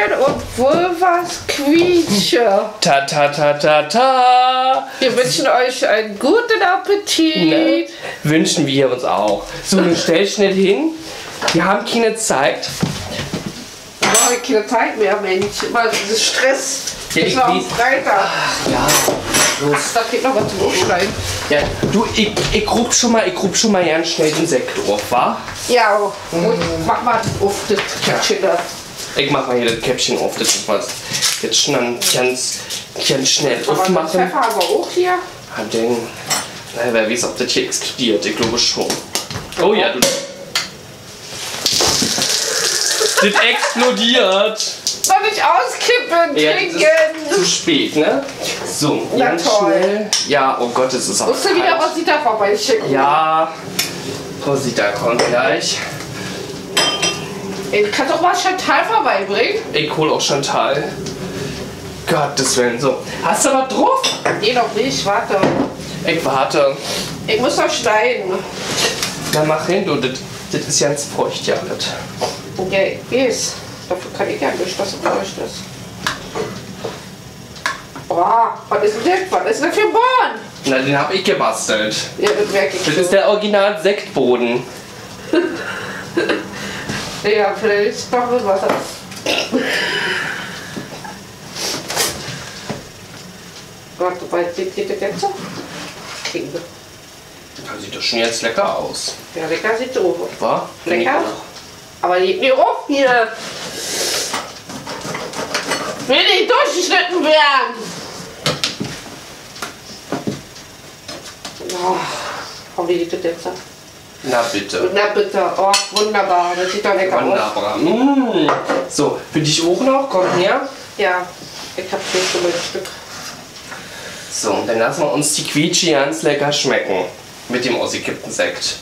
Kügelchen und Vulvas quietsche. Ta ta ta ta ta. Wir wünschen euch einen guten Appetit. Ne? Wünschen wir uns auch. So, nun stell schnell hin. Wir haben keine Zeit. Wir haben keine Zeit mehr, Mensch. Immer dieses Stress. Ja, ich war am Freitag. Ja, los. Da geht noch was zum Aufschneiden. Ja, du, ich rub schon mal ganz schnell den Sekt drauf, wa? Ja, und mach mal auf das Käppchen da. Ich mach mal hier das Käppchen auf, das ist was. Jetzt schon dann ganz schnell aufmachen. Pfeffer aber auch hier. Ja, denn, na, wer weiß, ob das hier explodiert, ich glaube schon. Oh ja, du. Das explodiert. Soll ich auskippen, Ja, trinken? das ist zu spät, ne? So, Na ganz toll. schnell. Ja, oh Gott, es ist auch Musst du wieder kalt. Rosita vorbeischicken? Ja, Rosita kommt gleich. Ich kann doch mal Chantal vorbeibringen. Ich hol auch Chantal. Gottes Willen, so. Hast du was drauf? Nee, noch nicht, warte. Ich warte. Ich muss noch schneiden. Na, mach hin, du. Das ist ganz feucht, ja, das. Okay, yes. Dafür kann ich ja nicht, dass du feucht ist. Boah, was ist denn das? Was ist denn das für ein Boden? Na, den hab ich gebastelt. Ja, das merke ich Das schon. ist der Original Sektboden. Ja, vielleicht noch mit Wasser. Warte, bald geht das jetzt so? Kriegen wir. Das sieht doch schon jetzt lecker aus. Ja, lecker sieht so. Wa? Lecker? Aber die nicht auf hier. Will nicht durchgeschnitten werden. Oh, komm, wie geht das jetzt? Na bitte. Na bitte, oh, wunderbar, das sieht doch lecker aus. Wunderbar. Mmh. So, für dich auch noch, komm her. Ja, ich hab hier schon mal ein Stück. So, und dann lassen wir uns die Quietschi ganz lecker schmecken. Mit dem ausgekippten Sekt.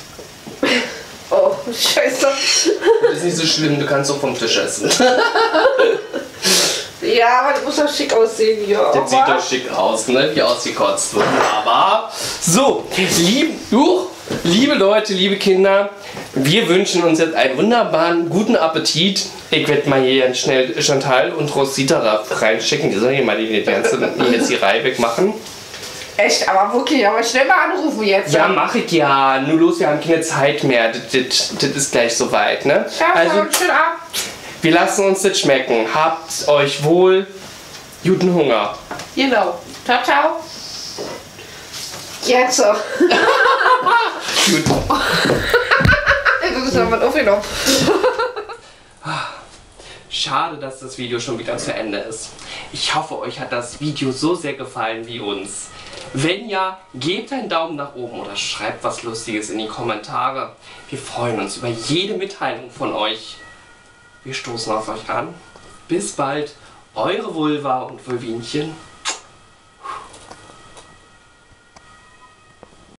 Oh, scheiße. Das ist nicht so schlimm, du kannst auch vom Tisch essen. Ja, aber das muss doch schick aussehen hier. Das sieht doch schick aus, ne? Wie ausgekotzt. Wunderbar. So, liebe Leute, liebe Kinder, wir wünschen uns jetzt einen wunderbaren, guten Appetit. Ich werde mal hier ganz schnell Chantal und Rosita reinschicken. Die sollen hier mal die ganze jetzt die Reihe wegmachen. Echt, aber wirklich, aber schnell mal anrufen jetzt. Ja, mach ich ja. Nur los, wir haben keine Zeit mehr. Das ist gleich soweit, ne? Ja, Also, schön ab. wir lassen uns das schmecken. Habt euch wohl. Guten Hunger. Genau. Ciao, ciao. Jetzt so. Gut. Das ist aber aufgenommen. Schade, dass das Video schon wieder zu Ende ist. Ich hoffe, euch hat das Video so sehr gefallen wie uns. Wenn ja, gebt einen Daumen nach oben oder schreibt was Lustiges in die Kommentare. Wir freuen uns über jede Mitteilung von euch. Wir stoßen auf euch an. Bis bald, eure Vulva und Vulvinchen.